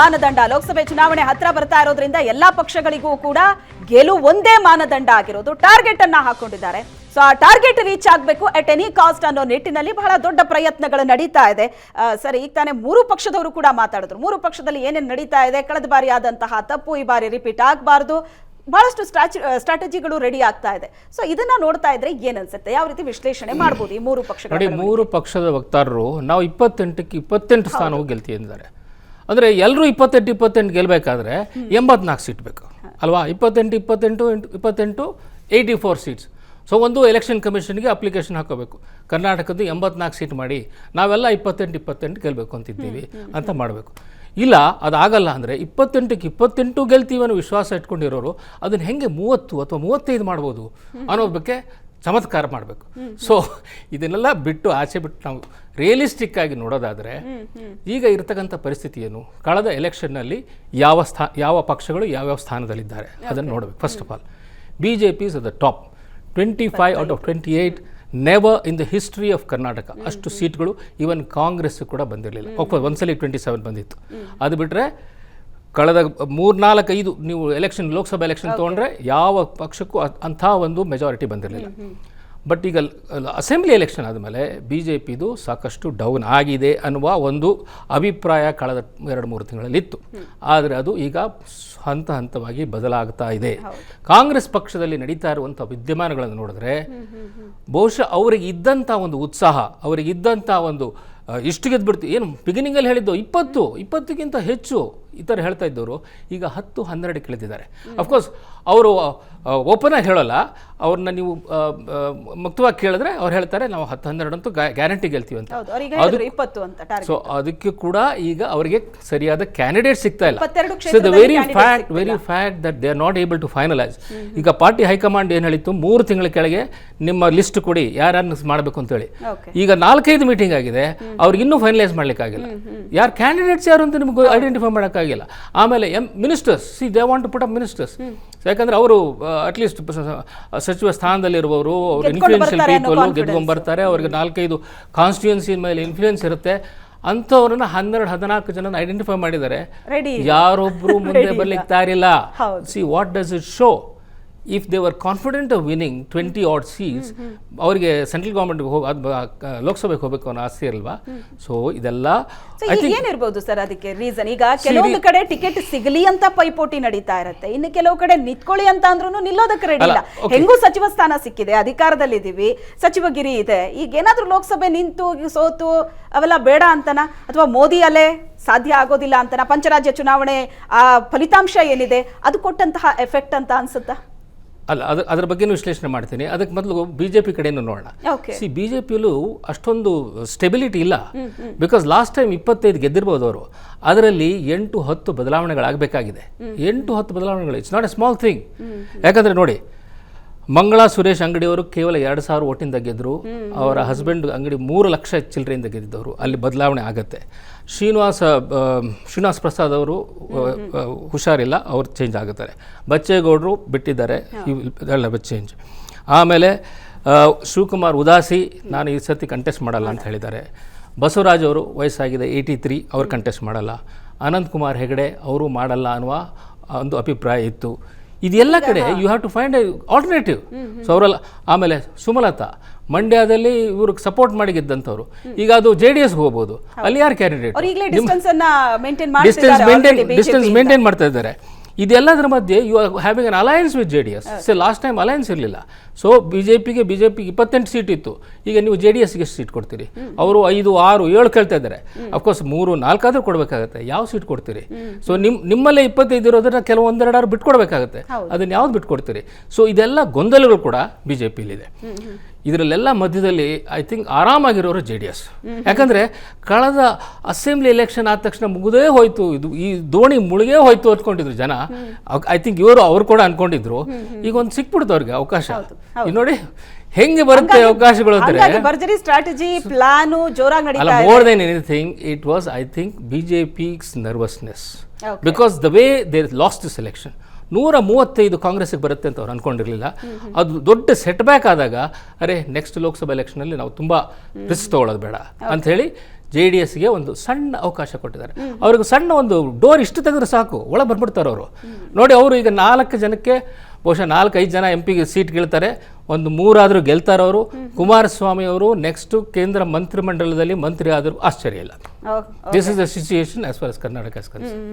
ಮಾನದಂಡ. ಲೋಕಸಭೆ ಚುನಾವಣೆ ಹತ್ರ ಬರ್ತಾ ಇರೋದ್ರಿಂದ ಎಲ್ಲಾ ಪಕ್ಷಗಳಿಗೂ ಕೂಡ ಗೆಲುವು ಒಂದೇ ಮಾನದಂಡ ಆಗಿರೋದು. ಟಾರ್ಗೆಟ್ ಅನ್ನ ಹಾಕೊಂಡಿದ್ದಾರೆ. ಸೊ ಆ ಟಾರ್ಗೆಟ್ ರೀಚ್ ಆಗಬೇಕು ಅಟ್ ಎನಿ ಕಾಸ್ಟ್ ಅನ್ನೋ ನಿಟ್ಟಿನಲ್ಲಿ ಬಹಳ ದೊಡ್ಡ ಪ್ರಯತ್ನಗಳು ನಡೀತಾ ಇದೆ. ಸರಿ, ಈಗ ತಾನೇ ಮೂರು ಪಕ್ಷದವರು ಕೂಡ ಮಾತಾಡಿದ್ರು. ಮೂರು ಪಕ್ಷದಲ್ಲಿ ಏನೇನು ನಡೀತಾ ಇದೆ, ಕಳೆದ ಬಾರಿ ಆದಂತಹ ತಪ್ಪು ಈ ಬಾರಿ ರಿಪೀಟ್ ಆಗಬಾರ್ದು, ಬಹಳಷ್ಟು ಸ್ಟ್ರಾಟಜಿಗಳು ರೆಡಿ ಆಗ್ತಾ ಇದೆ. ಸೊ ಇದನ್ನ ನೋಡ್ತಾ ಇದ್ರೆ ಏನ್ ಅನ್ಸುತ್ತೆ, ಯಾವ ರೀತಿ ವಿಶ್ಲೇಷಣೆ ಮಾಡಬಹುದು ಈ ಮೂರು ಪಕ್ಷಗಳು? ಮೂರು ಪಕ್ಷದ ವಕ್ತಾರರು ನಾವು 28ಕ್ಕೆ 28 ಸ್ಥಾನವು ಗೆಲ್ತೀವಿ ಎಂದಿದ್ದಾರೆ. ಅಂದರೆ ಎಲ್ಲರೂ 28 ಗೆಲ್ಲಬೇಕಾದ್ರೆ 84 ಸೀಟ್ ಬೇಕು ಅಲ್ವಾ? 28 84 ಸೀಟ್ಸ್. ಸೊ ಒಂದು ಎಲೆಕ್ಷನ್ ಕಮಿಷನ್ಗೆ ಅಪ್ಲಿಕೇಶನ್ ಹಾಕೋಬೇಕು, ಕರ್ನಾಟಕದ್ದು 84 ಸೀಟ್ ಮಾಡಿ ನಾವೆಲ್ಲ 28 ಗೆಲ್ಲಬೇಕು ಅಂತಿದ್ದೀವಿ ಅಂತ ಮಾಡಬೇಕು. ಇಲ್ಲ ಅದಾಗಲ್ಲ ಅಂದರೆ 28ಕ್ಕೆ 28 ಗೆಲ್ತೀವಿ ಅನ್ನೋ ವಿಶ್ವಾಸ ಇಟ್ಕೊಂಡಿರೋರು ಅದನ್ನು ಹೆಂಗೆ 30 ಅಥವಾ 35 ಮಾಡ್ಬೋದು ಅನ್ನೋ ಬಗ್ಗೆ ಚಮತ್ಕಾರ ಮಾಡಬೇಕು. ಸೊ ಇದನ್ನೆಲ್ಲ ಬಿಟ್ಟು ಆಚೆ ಬಿಟ್ಟು ನಾವು ರಿಯಲಿಸ್ಟಿಕ್ ಆಗಿ ನೋಡೋದಾದರೆ ಈಗ ಇರತಕ್ಕಂಥ ಪರಿಸ್ಥಿತಿ ಏನು, ಕಳೆದ ಎಲೆಕ್ಷನ್ನಲ್ಲಿ ಯಾವ ಪಕ್ಷಗಳು ಯಾವ್ಯಾವ ಸ್ಥಾನದಲ್ಲಿದ್ದಾರೆ ಅದನ್ನು ನೋಡಬೇಕು. First of all BJP is the top, 25 out of 28. Never in the history of Karnataka ಅಷ್ಟು ಸೀಟ್ಗಳು ಈವನ್ ಕಾಂಗ್ರೆಸ್ ಕೂಡ ಬಂದಿರಲಿಲ್ಲ. ಒಂದ್ಸಲಿ 27 ಬಂದಿತ್ತು. ಅದು ಬಿಟ್ಟರೆ ಕಳೆದ 3-4-5 ನೀವು ಲೋಕಸಭಾ ಎಲೆಕ್ಷನ್ ತೊಗೊಂಡ್ರೆ ಯಾವ ಪಕ್ಷಕ್ಕೂ ಅಂಥ ಒಂದು ಮೆಜಾರಿಟಿ ಬಂದಿರಲಿಲ್ಲ. ಬಟ್ ಈಗ ಅಸೆಂಬ್ಲಿ ಎಲೆಕ್ಷನ್ ಆದಮೇಲೆ BJPದು ಸಾಕಷ್ಟು ಡೌನ್ ಆಗಿದೆ ಅನ್ನುವ ಒಂದು ಅಭಿಪ್ರಾಯ ಕಳೆದ 2-3 ತಿಂಗಳಲ್ಲಿತ್ತು. ಆದರೆ ಅದು ಈಗ ಹಂತವಾಗಿ ಬದಲಾಗ್ತಾ ಇದೆ. ಕಾಂಗ್ರೆಸ್ ಪಕ್ಷದಲ್ಲಿ ನಡೀತಾ ಇರುವಂಥ ವಿದ್ಯಮಾನಗಳನ್ನು ನೋಡಿದ್ರೆ ಬಹುಶಃ ಅವರಿಗೆ ಇದ್ದಂಥ ಒಂದು ಉತ್ಸಾಹ, ಅವರಿಗೆ ಇದ್ದಂಥ ಒಂದು ಇಷ್ಟು ಗೆದ್ದುಬಿಡ್ತು, ಏನು ಬಿಗಿನಿಂಗಲ್ಲಿ ಹೇಳಿದ್ದು 20-20ಕ್ಕಿಂತ ಹೆಚ್ಚು ಈ ಥರ ಹೇಳ್ತಾ ಇದ್ದವರು ಈಗ 10-12 ಇಳಿದಿದ್ದಾರೆ. ಅಫ್ಕೋರ್ಸ್ ಅವರು ಓಪನ್ ಆಗಿ ಹೇಳೋಲ್ಲ, ಅವ್ರನ್ನ ನೀವು ಮುಕ್ತವಾಗಿ ಕೇಳಿದ್ರೆ ಅವ್ರು ಹೇಳ್ತಾರೆ ನಾವು 10-12 ಅಂತೂ ಗ್ಯಾರಂಟಿ ಗೆಲ್ತೀವಿ ಅಂತ. ಸೊ ಅದಕ್ಕೆ ಕೂಡ ಈಗ ಅವರಿಗೆ ಸರಿಯಾದ ಕ್ಯಾಂಡಿಡೇಟ್ ಸಿಗ್ತಾ ಇಲ್ಲ. So the very fact that they are not able to finalise. ಈಗ ಪಾರ್ಟಿ ಹೈಕಮಾಂಡ್ ಏನು ಹೇಳಿತ್ತು, 3 ತಿಂಗಳ ಕೆಳಗೆ ನಿಮ್ಮ ಲಿಸ್ಟ್ ಕೊಡಿ ಯಾರನ್ನು ಮಾಡಬೇಕು ಅಂತೇಳಿ. ಈಗ 4-5 ಮೀಟಿಂಗ್ ಆಗಿದೆ, ಅವ್ರಿಗೆ ಇನ್ನೂ ಫೈನಲೈಸ್ ಮಾಡ್ಲಿಕ್ಕಾಗಿಲ್ಲ. ಯಾರು ಕ್ಯಾಂಡಿಡೇಟ್ಸ್ ಯಾರು ಅಂತ ನಿಮ್ಗೆ ಐಡೆಂಟಿಫೈ ಮಾಡೋಕ್ಕಾಗಿಲ್ಲ. ಆಮೇಲೆ ministers, they want to put up ministers. ಯಾಕಂದ್ರೆ ಅವರು ಅಟ್ಲೀಸ್ಟ್ ಸಚಿವ ಸ್ಥಾನದಲ್ಲಿರುವವರು, ಅವರು ಇನ್ಫ್ಲೂಯೆನ್ಷಿಯಲ್ ಪೀಪಲ್ ಗೆದ್ಕೊಂಡ್ಬರ್ತಾರೆ, ಅವ್ರಿಗೆ 4-5 ಕಾನ್ಸ್ಟಿಟ್ಯೂನ್ಸಿ ಮೇಲೆ ಇನ್ಫ್ಲೂಯೆನ್ಸ್ ಇರುತ್ತೆ. ಅಂಥವ್ರನ್ನ 12-14 ಜನ ಐಡೆಂಟಿಫೈ ಮಾಡಿದ್ದಾರೆ. ಯಾರೊಬ್ರು ಮುಂದೆ ಬರ್ಲಿಕ್ಕೆ ತಯಾರಿಲ್ಲ. See what does it show? If they were confident of winning 20 odd seats, ಅವರಿಗೆ ಸೆಂಟ್ರಲ್ ಗೌರ್ಮೆಂಟ್ಗೆ ಲೋಕಸಭೆಗೆ ಹೋಗಬೇಕು ಅನ್ನೋ ಆಸೆ ಇರಲ್ವಾ? ಸೊ ಇದೆಲ್ಲ ಏನಿರ್ಬೋದು ಸರ್ ಅದಕ್ಕೆ ರೀಸನ್? ಈಗ ಕೆಲವೊಂದು ಕಡೆ ಟಿಕೆಟ್ ಸಿಗಲಿ ಅಂತ ಪೈಪೋಟಿ ನಡೀತಾ ಇರುತ್ತೆ, ಇನ್ನು ಕೆಲವು ಕಡೆ ನಿಂತ್ಕೊಳ್ಳಿ ಅಂತ ಅಂದ್ರೂ ನಿಲ್ಲೋದಕ್ಕೆ ರೆಡಿ ಇಲ್ಲ. ಹೆಂಗೂ ಸಚಿವ ಸ್ಥಾನ ಸಿಕ್ಕಿದೆ, ಅಧಿಕಾರದಲ್ಲಿದ್ದೀವಿ, ಸಚಿವಗಿರಿ ಇದೆ. ಈಗ ಏನಾದ್ರೂ ಲೋಕಸಭೆ ನಿಂತು ಸೋತು ಅವೆಲ್ಲ ಬೇಡ ಅಂತನ, ಅಥವಾ ಮೋದಿ ಅಲೆ ಸಾಧ್ಯ ಆಗೋದಿಲ್ಲ ಅಂತನ? ಪಂಚರಾಜ್ಯ ಚುನಾವಣೆ ಆ ಫಲಿತಾಂಶ ಏನಿದೆ ಅದು ಕೊಟ್ಟಂತಹ ಎಫೆಕ್ಟ್ ಅಂತ ಅನ್ಸುತ್ತಾ? ಅಲ್ಲ, ಅದ್ರ ಬಗ್ಗೆನೂ ವಿಶ್ಲೇಷಣೆ ಮಾಡ್ತೀನಿ. ಅದಕ್ಕೆ ಮೊದಲು BJP ಕಡೆನೂ ನೋಡೋಣ. BJPಯಲ್ಲೂ ಅಷ್ಟೊಂದು ಸ್ಟೆಬಿಲಿಟಿ ಇಲ್ಲ. ಬಿಕಾಸ್ ಲಾಸ್ಟ್ ಟೈಮ್ 25 ಗೆದ್ದಿರ್ಬೋದು ಅವರು, ಅದರಲ್ಲಿ 8-10 ಬದಲಾವಣೆಗಳಾಗಬೇಕಾಗಿದೆ. 8-10 ಬದಲಾವಣೆಗಳು it's not A small thing. ಯಾಕಂದರೆ ನೋಡಿ, ಮಂಗಳಾ ಸುರೇಶ್ ಅಂಗಡಿಯವರು ಕೇವಲ 2,000 ಓಟಿಂದ ಗೆದ್ದರು. ಅವರ ಹಸ್ಬೆಂಡ್ ಅಂಗಡಿ 3 ಲಕ್ಷ ಚಿಲ್ಲರೆಯಿಂದ ಗೆದ್ದಿದ್ದವರು. ಅಲ್ಲಿ ಬದಲಾವಣೆ ಆಗುತ್ತೆ. ಶ್ರೀನಿವಾಸ್ ಪ್ರಸಾದ್ ಅವರು ಹುಷಾರಿಲ್ಲ, ಅವ್ರು ಚೇಂಜ್ ಆಗುತ್ತಾರೆ. ಬಚ್ಚೇಗೌಡರು ಬಿಟ್ಟಿದ್ದಾರೆ, ಇದೆಲ್ಲ ಚೇಂಜ್. ಆಮೇಲೆ ಶಿವಕುಮಾರ್ ಉದಾಸಿ ನಾನು ಈ ಸರ್ತಿ ಕಂಟೆಸ್ಟ್ ಮಾಡಲ್ಲ ಅಂತ ಹೇಳಿದ್ದಾರೆ. ಬಸವರಾಜ್ ಅವರು ವಯಸ್ಸಾಗಿದೆ 83, ಅವ್ರು ಕಂಟೆಸ್ಟ್ ಮಾಡಲ್ಲ. ಅನಂತಕುಮಾರ್ ಹೆಗಡೆ ಅವರು ಮಾಡಲ್ಲ ಅನ್ನುವ ಒಂದು ಅಭಿಪ್ರಾಯ ಇತ್ತು. ಇದೆಲ್ಲ ಕಡೆ you have to find a alternative. So ಅವರೆಲ್ಲ, ಆಮೇಲೆ ಸುಮಲತಾ ಮಂಡ್ಯದಲ್ಲಿ ಇವ್ರಿಗೆ ಸಪೋರ್ಟ್ ಮಾಡಿ ಗೆದ್ದಂಥವ್ರು, ಈಗ ಅದು JDS ಹೋಗ್ಬೋದು. ಅಲ್ಲಿ ಯಾರು ಕ್ಯಾಂಡಿಡೇಟ್? ಡಿಸ್ಟೆನ್ಸ್ ಮೇಂಟೈನ್ ಮಾಡ್ತಾ ಇದ್ದಾರೆ. ಇದೆಲ್ಲದರ ಮಧ್ಯೆ you are having an alliance with JDS. Last time alliance ಇರಲಿಲ್ಲ. ಸೊ BJPಗೆ 28 ಸೀಟ್ ಇತ್ತು. ಈಗ ನೀವು JDSಗೆ ಎಷ್ಟು ಸೀಟ್ ಕೊಡ್ತೀರಿ? ಅವರು 5, 6, 7 ಕೇಳ್ತಾ ಇದ್ದಾರೆ. ಅಫ್ಕೋರ್ಸ್ 3, 4 ಆದರೂ ಕೊಡಬೇಕಾಗತ್ತೆ. ಯಾವ ಸೀಟ್ ಕೊಡ್ತೀರಿ? ಸೊ ನಿಮ್ಮಲ್ಲೇ 25 ಇರೋದನ್ನ ಕೆಲವು 1-2 ಬಿಟ್ಕೊಡ್ಬೇಕಾಗತ್ತೆ. ಅದನ್ನು ಯಾವ್ದು ಬಿಟ್ಕೊಡ್ತೀರಿ? ಸೊ ಇದೆಲ್ಲ ಗೊಂದಲಗಳು ಕೂಡ BJPಯಲ್ಲಿದೆ. ಇದರಲ್ಲೆಲ್ಲ ಮಧ್ಯದಲ್ಲಿ ಐ ಥಿಂಕ್ ಆರಾಮಾಗಿರೋರು JDS. ಯಾಕಂದರೆ ಕಳೆದ ಅಸೆಂಬ್ಲಿ ಎಲೆಕ್ಷನ್ ಆದ ತಕ್ಷಣ ಮುಗಿದೇ ಹೋಯ್ತು, ಇದು ಈ ದೋಣಿ ಮುಳುಗೇ ಹೋಯ್ತು ಅಂದ್ಕೊಂಡಿದ್ರು ಜನ. ಐ ಥಿಂಕ್ ಅವ್ರು ಕೂಡ ಅನ್ಕೊಂಡಿದ್ರು. ಈಗ ಒಂದು ಸಿಕ್ಬಿಡ್ತು ಅವ್ರಿಗೆ ಅವಕಾಶ. ನೋಡಿ ಹೆಂಗೆ ಬರುತ್ತೆ ಅವಕಾಶಗಳು ಅಂದರೆ, ಭರ್ಜರಿ ಸ್ಟ್ರಾಟಜಿ ಪ್ಲಾನ್ ಜೋರಾಗಿ ನಡೀತಾ ಇದೆ. More than anything it was I think BJP's nervousness because the way they lost this election. 135 ಕಾಂಗ್ರೆಸ್ಗೆ ಬರುತ್ತೆ ಅಂತ ಅವ್ರು ಅಂದ್ಕೊಂಡಿರಲಿಲ್ಲ. ಅದು ದೊಡ್ಡ ಸೆಟ್ ಬ್ಯಾಕ್ ಆದಾಗ ಅರೆ ನೆಕ್ಸ್ಟ್ ಲೋಕಸಭಾ ಎಲೆಕ್ಷನಲ್ಲಿ ನಾವು ತುಂಬ ರಿಸ್ಕ್ ತೊಗೊಳ್ಳೋದು ಬೇಡ ಅಂಥೇಳಿ JDSಗೆ ಒಂದು ಸಣ್ಣ ಅವಕಾಶ ಕೊಟ್ಟಿದ್ದಾರೆ. ಅವ್ರಿಗೆ ಸಣ್ಣ ಒಂದು ಡೋರ್ ಇಷ್ಟು ತೆಗೆದ್ರೆ ಸಾಕು, ಒಳಗೆ ಬಂದ್ಬಿಡ್ತಾರೆ ಅವರು. ನೋಡಿ, ಅವರು ಈಗ 4 ಜನಕ್ಕೆ ಬಹುಶಃ 4-5 ಜನ MP ಗೆ ಸೀಟ್ ಗೆಲ್ತಾರೆ, ಒಂದು 3 ಆದರೂ ಗೆಲ್ತಾರೆ ಅವರು. ಕುಮಾರಸ್ವಾಮಿ ಅವರು ನೆಕ್ಸ್ಟು ಕೇಂದ್ರ ಮಂತ್ರಿಮಂಡಲದಲ್ಲಿ ಮಂತ್ರಿ ಆದರೂ ಆಶ್ಚರ್ಯ ಇಲ್ಲ. This is the situation as for as Karnataka is concerned.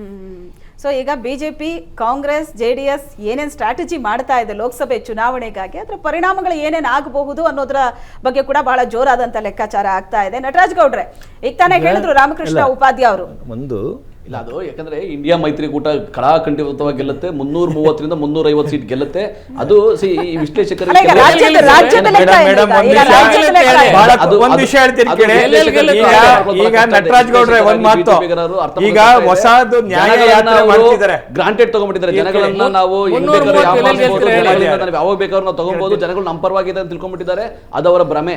So ಈಗ ಬಿಜೆಪಿ, ಕಾಂಗ್ರೆಸ್, JDS ಏನೇನು ಸ್ಟ್ರಾಟಜಿ ಮಾಡ್ತಾ ಇದೆ ಲೋಕಸಭೆ ಚುನಾವಣೆಗಾಗಿ, ಅದರ ಪರಿಣಾಮಗಳು ಏನೇನು ಆಗಬಹುದು ಅನ್ನೋದ್ರ ಬಗ್ಗೆ ಕೂಡ ಬಹಳ ಜೋರಾದಂತ ಲೆಕ್ಕಾಚಾರ ಆಗ್ತಾ ಇದೆ. ನಟರಾಜ್ ಗೌಡ್ರೆ, ಈಗ ತಾನೇ ಹೇಳಿದ್ರು ರಾಮಕೃಷ್ಣ ಉಪಾಧ್ಯಾಯ ಅವರು ಒಂದು ಇಲ್ಲ, ಅದು ಯಾಕಂದ್ರೆ ಇಂಡಿಯಾ ಮೈತ್ರಿಕೂಟ ಕಡಾಖಂಡಿತವಾಗಿ ಗೆಲ್ಲುತ್ತೆ, 330ರಿಂದ 350 ಸೀಟ್ ಗೆಲ್ಲುತ್ತೆ. ಅದು ಈ ವಿಶ್ಲೇಷಕರಿಗೆ ಒಂದ್ ವಿಷಯ ಹೇಳ್ತೀನಿ ಕೇಳಿ. ಈಗ ನಟರಾಜ್ ಗೌಡ್ರೆ ಒಂದ್ ಮಾತು, ಈಗ ಹೊಸದು ನ್ಯಾಯ ಯಾತ್ರೆ ಮಾಡ್ತಿದ್ದಾರೆ, ಗ್ರಾಂಟೆಡ್ ತಗೊಂಡ್ಬಿಟ್ಟಿದ್ದಾರೆ ಜನಗಳನ್ನ. ನಾವು ಯಾವಾಗ ಬೇಕಾದ್ರೂ ನಾವು ತಗೊಬಹುದು, ಜನಗಳು ನಮ್ಮ ಪರವಾಗಿದೆ ಅಂತ ತಿಳ್ಕೊಂಡ್ಬಿಟ್ಟಿದ್ದಾರೆ. ಅದು ಅವರ ಭ್ರಮೆ.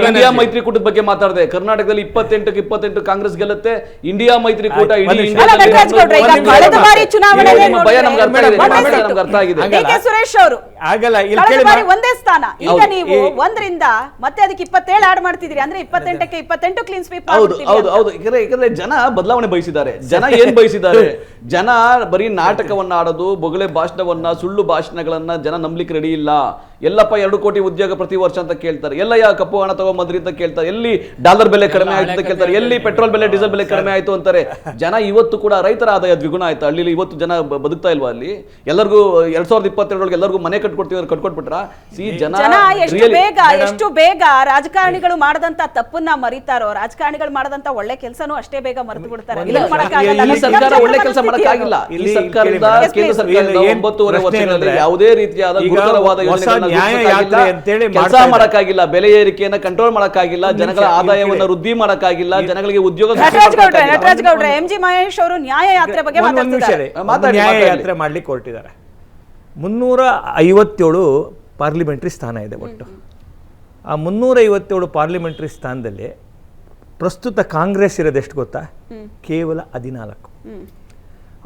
ಇಂಡಿಯಾ ಮೈತ್ರಿಕೂಟದ ಬಗ್ಗೆ ಮಾತಾಡಿದೆ. ಕರ್ನಾಟಕದಲ್ಲಿ 28 ಕಾಂಗ್ರೆಸ್ ಗೆಲ್ಲುತ್ತೆ. ಇಂಡಿಯಾ ಮೈತ್ರಿಕೂಟ ಅರ್ಥ ಆಗಿದೆ. ಸುರೇಶ್ ಅವರು ಆಗಲ್ಲ, ಒಂದೇ ಸ್ಥಾನ. ಈಗ ನೀವು 1ರಿಂದ ಮತ್ತೆ ಅದಕ್ಕೆ 27 ಆಡ್ ಮಾಡ್ತಿದ್ರಿ, ಅಂದ್ರೆ 28ಕ್ಕೆ 28 ಕ್ಲೀನ್ ಸ್ವೀಪ್. ಹೌದು. ಯಾಕಂದ್ರೆ ಜನ ಬದಲಾವಣೆ ಬಯಸಿದ್ದಾರೆ. ಜನ ಏನ್ ಬಯಸಿದ್ದಾರೆ? ಜನ ಬರೀ ನಾಟಕವನ್ನ ಆಡೋದು, ಬೊಗಳೆ ಭಾಷಣವನ್ನ, ಸುಳ್ಳು ಭಾಷಣಗಳನ್ನ ಜನ ನಂಬಲಿಕ್ಕೆ ರೆಡಿ ಇಲ್ಲ. ಎಲ್ಲಪ್ಪ 2 ಕೋಟಿ ಉದ್ಯೋಗ ಪ್ರತಿ ವರ್ಷ ಅಂತ ಕೇಳ್ತಾರೆ, ಎಲ್ಲಯ್ಯ ಕಪ್ಪು ಹಣ ತಗೊಂಬಂದ್ರಿ ಅಂತ ಕೇಳ್ತಾರೆ, ಎಲ್ಲಿ ಡಾಲರ್ ಬೆಲೆ ಕಡಿಮೆ ಆಯ್ತು ಅಂತ ಕೇಳ್ತಾರೆ, ಎಲ್ಲಿ ಪೆಟ್ರೋಲ್ ಬೆಲೆ, ಡೀಸೆಲ್ ಬೆಲೆ ಕಡಿಮೆ ಆಯ್ತು ಅಂತಾರೆ. ಜನ ಇವತ್ತು ಕೂಡ ರೈತರ ಆದಾಯ ದ್ವಿಗುಣ ಆಯ್ತು. ಹಳ್ಳಿಲಿ ಇವತ್ತು ಜನ ಬದುಕ್ತಾ ಇಲ್ವಾ? ಅಲ್ಲಿ ಎಲ್ಲರಿಗೂ 2022 ಎಲ್ಲರಿಗೂ ಮನೆ ಕಟ್ಕೊಡ್ತೀವಿ, ಕಟ್ಕೊಟ್ಬಿಟ್ರ. ಜನ ಎಷ್ಟು ಬೇಗ ರಾಜಕಾರಣಿಗಳು ಮಾಡದಂತ ತಪ್ಪನ್ನ ಮರಿತಾರೋ, ರಾಜಕಾರಣಿಗಳು ಮಾಡದಂತ ಒಳ್ಳೆ ಕೆಲಸನೂ ಅಷ್ಟೇ ಬೇಗ ಮರೆತು ಬಿಡ್ತಾರೆ. ಈ ಸರ್ಕಾರ ಒಳ್ಳೆ ಕೆಲಸ ಮಾಡಕ್ಕಾಗಿಲ್ಲ. ಈ ಸರ್ಕಾರದಿಂದ, ಕೇಂದ್ರ ಸರ್ಕಾರದಿಂದ 9.5 ವರ್ಷಗಳಲ್ಲಿ ಯಾವುದೇ ರೀತಿಯಾದ ಗುರುತರವಾದ ಕೆಲಸ ಮಾಡಕ್ಕಾಗಿಲ್ಲ. ಬೆಲೆ ಏರಿಕೆಯನ್ನ ಕಂಟ್ರೋಲ್ ಮಾಡಕ್ಕಾಗಿಲ್ಲ, ಜನಗಳ ಆದಾಯವನ್ನ ವೃದ್ಧಿ ಮಾಡಕ್ಕಾಗಿಲ್ಲ, ಜನಗಳಿಗೆ ಉದ್ಯೋಗ. ನಟರಾಜ್ ಗೌಡ್ರೆ, MG ಮಹೇಶ್ ಅವರು ನ್ಯಾಯ ಯಾತ್ರೆ ಬಗ್ಗೆ ನ್ಯಾಯ ಯಾತ್ರೆ ಮಾಡ್ಲಿಕ್ಕೆ ಹೊರಟಿದ್ದಾರೆ. 357 ಪಾರ್ಲಿಮೆಂಟ್ರಿ ಸ್ಥಾನ ಇದೆ ಒಟ್ಟು. ಆ 357 ಪಾರ್ಲಿಮೆಂಟ್ರಿ ಸ್ಥಾನದಲ್ಲಿ ಪ್ರಸ್ತುತ ಕಾಂಗ್ರೆಸ್ ಇರೋದು ಎಷ್ಟು ಗೊತ್ತಾ? ಕೇವಲ 14.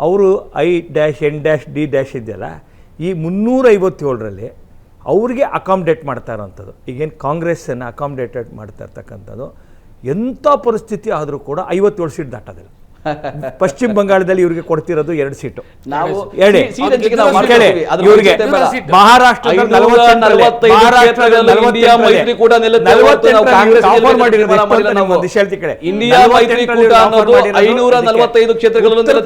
ಅವರು I-N-D- ಇದೆಯಲ್ಲ, ಈ 357ರಲ್ಲಿ ಅವ್ರಿಗೆ ಅಕಾಮಡೇಟ್ ಮಾಡ್ತಾ ಇರೋವಂಥದ್ದು. ಈಗೇನು ಕಾಂಗ್ರೆಸ್ಸನ್ನು ಅಕಾಮಡೇಟೆಡ್ ಮಾಡ್ತಾ ಇರ್ತಕ್ಕಂಥದ್ದು. ಎಂಥ ಪರಿಸ್ಥಿತಿ ಆದರೂ ಕೂಡ 57 ಸೀಟ್ ದಾಟೋದಿಲ್ಲ. ಪಶ್ಚಿಮ ಬಂಗಾಳದಲ್ಲಿ ಇವರಿಗೆ ಕೊಡ್ತಿರೋದು 2 ಸೀಟು. ಇವರಿಗೆ ಮಹಾರಾಷ್ಟ್ರದ 545 ಕ್ಷೇತ್ರಗಳೊಳಗಡೆ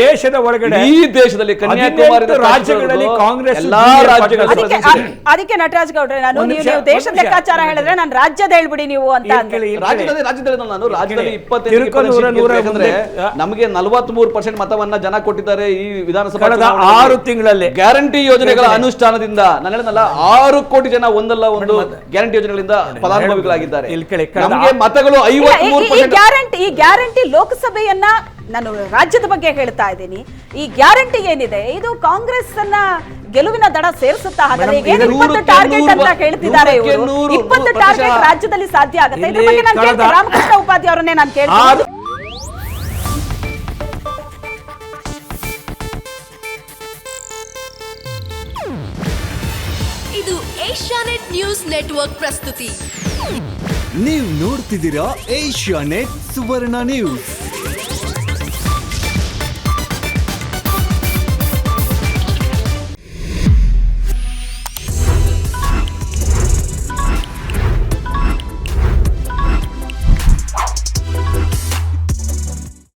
ದೇಶದ ಒಳಗಡೆ ಈ ದೇಶದಲ್ಲಿ ಕನ್ಯಾಕುಮಾರಿ ರಾಜ್ಯಗಳಲ್ಲಿ ಕಾಂಗ್ರೆಸ್ ಎಲ್ಲಾ ರಾಜ್ಯಗಳಲ್ಲಿ. ಅದಕ್ಕೆ ನಟರಾಜ್ ಗೌಡ್ರೆ, ನಾನು ನೀವು ದೇಶದ ಲೆಕ್ಕಾಚಾರ ಹೇಳಿದ್ರೆ ನಾನು ರಾಜ್ಯದ ಹೇಳ್ಬಿಡಿ ನೀವು ಅಂತ. ರಾಜ್ಯದಲ್ಲಿ ನಾನು ರಾಜ್ಯದಲ್ಲಿ 28 ನಮಗೆ 43% ಮತವನ್ನ ಜನ ಕೊಟ್ಟಿದ್ದಾರೆ ಈ ವಿಧಾನಸಭಾ 6 ತಿಂಗಳಲ್ಲಿ. ಗ್ಯಾರಂಟಿ ಯೋಜನೆಗಳ ಅನುಷ್ಠಾನದಿಂದ ನಾನು ಹೇಳಿದ್ನಲ್ಲ, 6 ಕೋಟಿ ಜನ ಒಂದಲ್ಲ ಒಂದು ಗ್ಯಾರಂಟಿ ಯೋಜನೆಗಳಿಂದ ಫಲಾನುಭವಿಗಳಾಗಿದ್ದಾರೆ. ನಮಗೆ ಮತಗಳು 53%. ಈ ಗ್ಯಾರಂಟಿ ಲೋಕಸಭೆಯನ್ನ, ನಾನು ರಾಜ್ಯದ ಬಗ್ಗೆ ಹೇಳ್ತಾ ಇದ್ದೀನಿ. ಈ ಗ್ಯಾರಂಟಿ ಏನಿದೆ, ಇದು ಕಾಂಗ್ರೆಸ್ ಅನ್ನ ಗೆಲುವಿನ ದಡ ಸೇರಿಸುತ್ತಾ? ಹಾಗಾದ್ರೆ 20 ಟಾರ್ಗೆಟ್ ಅಂತ ಹೇಳ್ತಿದ್ದಾರೆ ಇವರು. 20 ಟಾರ್ಗೆಟ್ ರಾಜ್ಯದಲ್ಲಿ ಸಾಧ್ಯ ಆಗುತ್ತೆ? ಇದ್ರ ಬಗ್ಗೆ ನಾನು ಕೇಳ್ತೀನಿ, ರಾಮಕೃಷ್ಣ ಉಪಾಧ್ಯಾಯ ಅವರನ್ನೇ ನಾನು ಕೇಳ್ತೀನಿ. ಇದು ಏಷ್ಯಾನೆಟ್ ನ್ಯೂಸ್ ನೆಟ್ವರ್ಕ್ ಪ್ರಸ್ತುತಿ. ನೀವು ನೋಡ್ತಿದ್ದೀರಾ ಏಷ್ಯಾನೆಟ್ ಸುವರ್ಣ ನ್ಯೂಸ್.